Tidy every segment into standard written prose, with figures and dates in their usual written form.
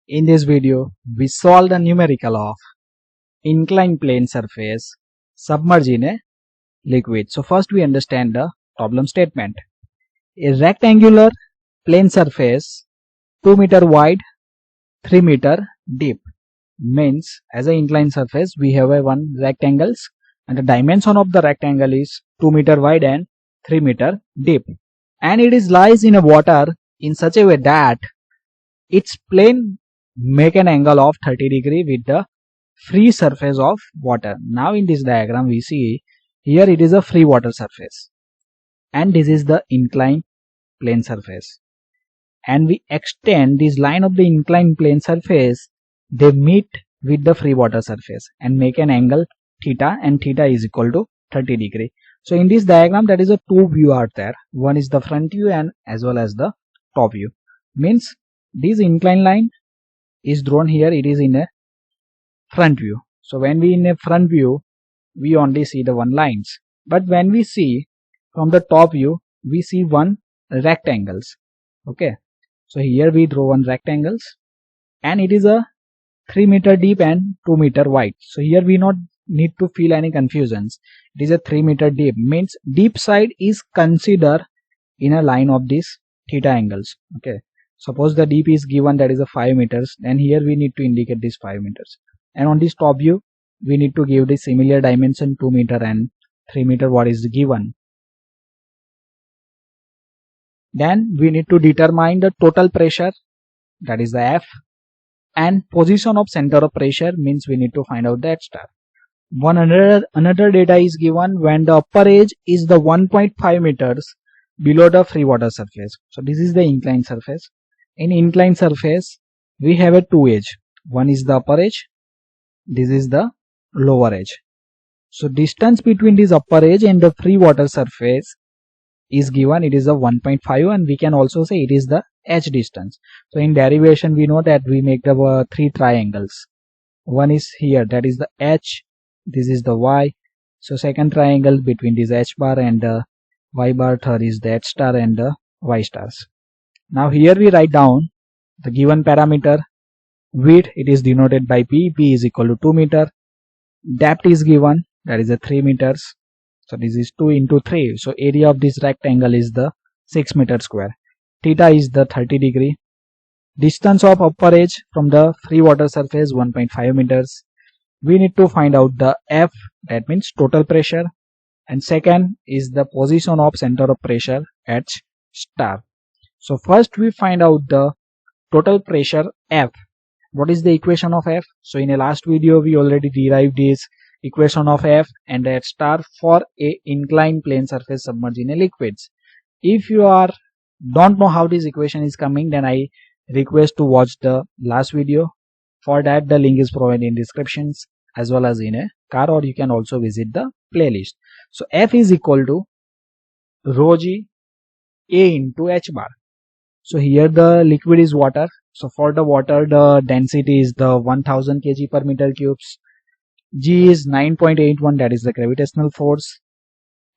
In this video, we solve the numerical of inclined plane surface submerged in a liquid. So first we understand the problem statement. A rectangular plane surface 2 meter wide, 3 meter deep means as an inclined surface we have a one rectangles and the dimension of the rectangle is 2 meter wide and 3 meter deep, and it is lies in a water in such a way that its plane make an angle of 30 degree with the free surface of water. Now in this diagram we see here it is a free water surface and this is the inclined plane surface, and we extend this line of the inclined plane surface, they meet with the free water surface and make an angle theta, and theta is equal to 30 degree. So in this diagram that is a two view are there, one is the front view and as well as the top view. Means this inclined line is drawn here, it is in a front view. So when we in a front view we only see the one lines, but when we see from the top view we see one rectangles. Okay, so here we draw one rectangles and it is a 3 meter deep and 2 meter wide. So here we not need to feel any confusions. It is a 3 meter deep means deep side is considered in a line of this theta angles. Okay, suppose the deep is given that is a 5 meters, then here we need to indicate this 5 meters, and on this top view we need to give the similar dimension 2 meter and 3 meter what is given. Then we need to determine the total pressure, that is the F, and position of center of pressure means we need to find out the H star. Another data is given when the upper edge is the 1.5 meters below the free water surface. So this is the inclined surface. In inclined surface we have a two edge, one is the upper edge, this is the lower edge. So distance between this upper edge and the free water surface is given, it is a 1.5, and we can also say it is the H distance. So in derivation we know that we make the three triangles, one is here that is the H, this is the Y, so second triangle between this H bar and the Y bar, third is the H star and the Y stars. Now here we write down the given parameter. Width it is denoted by P is equal to 2 meter, depth is given that is a 3 meters, so this is 2 into 3, so area of this rectangle is the 6 meter square, theta is the 30 degree, distance of upper edge from the free water surface 1.5 meters. We need to find out the F, that means total pressure, and second is the position of center of pressure H star. So first we find out the total pressure F. What is the equation of F? So in a last video we already derived this equation of F and H star for a inclined plane surface submerged in a liquids. If you don't know how this equation is coming, then I request to watch the last video. For that the link is provided in descriptions as well as in a card, or you can also visit the playlist. So F is equal to rho g A into H bar. So here the liquid is water. So for the water the density is the 1000 kg per meter cubes. G is 9.81, that is the gravitational force.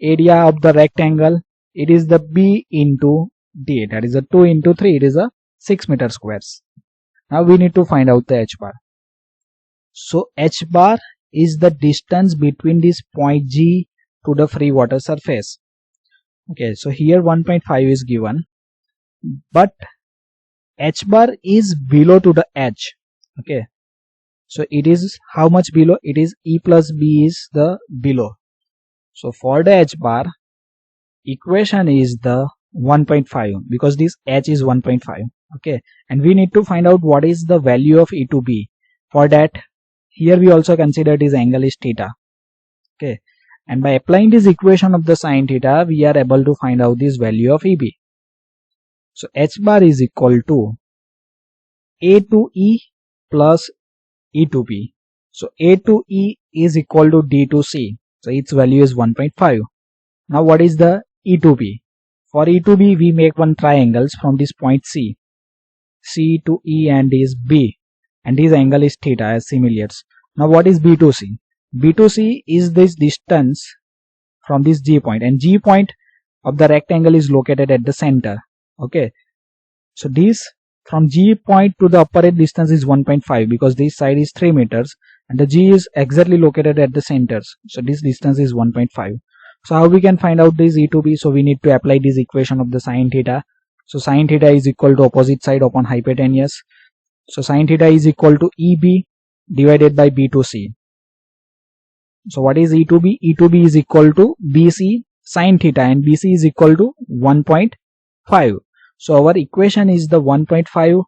Area of the rectangle it is the B into D, that is a 2 into 3, it is a 6 meter squares. Now we need to find out the H bar. So H bar is the distance between this point G to the free water surface. Okay, so here 1.5 is given, but H bar is below to the H. Okay, so it is how much below? It is E plus B is the below. So for the H bar equation is the 1.5 because this H is 1.5. Okay, and we need to find out what is the value of E to B. For that here we also consider this angle is theta. Okay, and by applying this equation of the sine theta we are able to find out this value of EB. So H bar is equal to A to E plus E to B. So A to E is equal to D to C. So its value is 1.5. Now what is the E to B? For E to B we make one triangles from this point C. C to E and is B, and this angle is theta as similars. Now what is B to C? B to C is this distance from this G point, and G point of the rectangle is located at the center. Okay, so this from G point to the upper edge distance is 1.5 because this side is 3 meters and the G is exactly located at the centers. So this distance is 1.5. So how we can find out this E to B? So we need to apply this equation of the sine theta. So sine theta is equal to opposite side upon hypotenuse. So sine theta is equal to EB divided by B to C. So what is E to B? E to B is equal to BC sine theta and BC is equal to 1.5. So our equation is the 1.5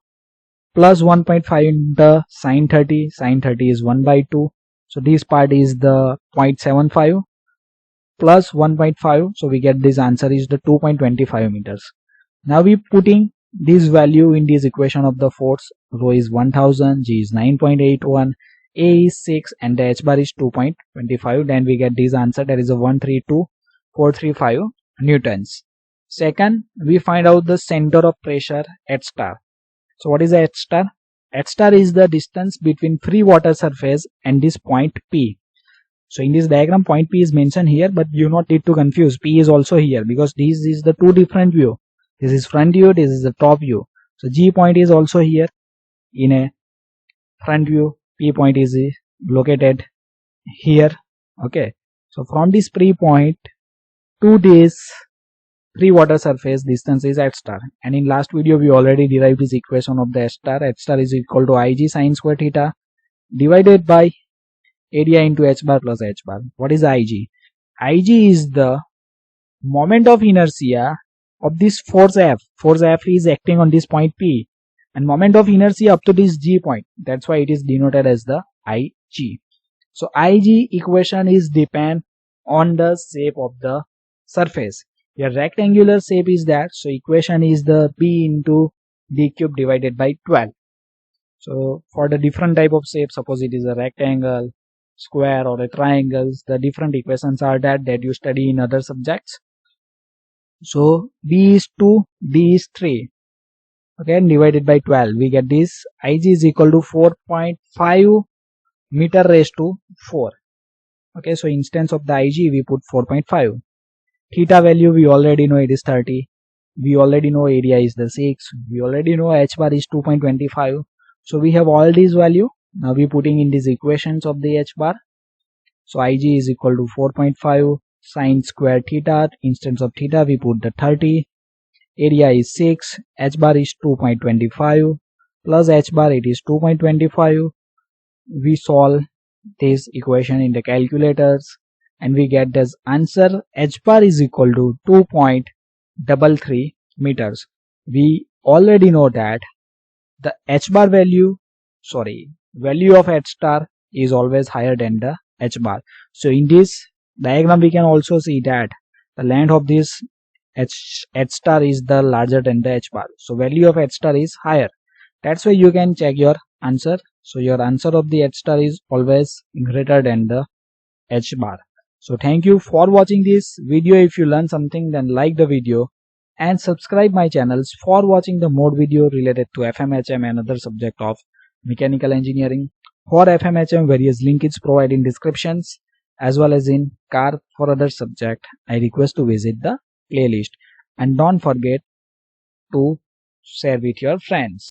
plus 1.5 in the sine 30. Sine 30 is 1 by 2. So this part is the 0.75 plus 1.5. So we get this answer is the 2.25 meters. Now we putting this value in this equation of the force. Rho is 1000, G is 9.81, A is 6 and the H bar is 2.25. Then we get this answer, that is a 132,435 newtons. Second, we find out the center of pressure H star. So what is the H star? H star is the distance between free water surface and this point P. So in this diagram point P is mentioned here, but you not need to confuse. P is also here because this is the two different view. This is front view, this is the top view. So G point is also here in a front view. P point is located here. Okay. So from this P point to this free water surface distance is H star. And in last video we already derived this equation of the H star. H star is equal to Ig sine square theta divided by area into H bar plus H bar. What is Ig? Ig is the moment of inertia of this force F. Force F is acting on this point P and moment of inertia up to this G point. That's why it is denoted as the Ig. So Ig equation is depend on the shape of the surface. Your rectangular shape is that, so equation is the P into D cube divided by 12. So for the different type of shape, suppose it is a rectangle, square or a triangle, the different equations are that you study in other subjects. So B is 2, D is 3. Okay, divided by 12, we get this. Ig is equal to 4.5 meter raised to 4. Okay, so instance of the Ig we put 4.5. Theta value we already know it is 30. We already know area is the 6. We already know H bar is 2.25. So we have all these value. Now we putting in these equations of the H bar. So Ig is equal to 4.5 sine square theta. Instance of theta we put the 30. Area is 6. H bar is 2.25 plus H bar it is 2.25. We solve this equation in the calculators and we get this answer. H bar is equal to 2.33 meters. We already know that the H bar value of H star is always higher than the H bar. So in this diagram we can also see that the length of this H star is the larger than the H bar. So value of H star is higher. That's why you can check your answer. So your answer of the H star is always greater than the H bar. So thank you for watching this video. If you learned something, then like the video and subscribe my channels for watching the more video related to FMHM and other subject of mechanical engineering. For FMHM, various link is provided in descriptions as well as in car. For other subject, I request to visit the playlist and don't forget to share with your friends.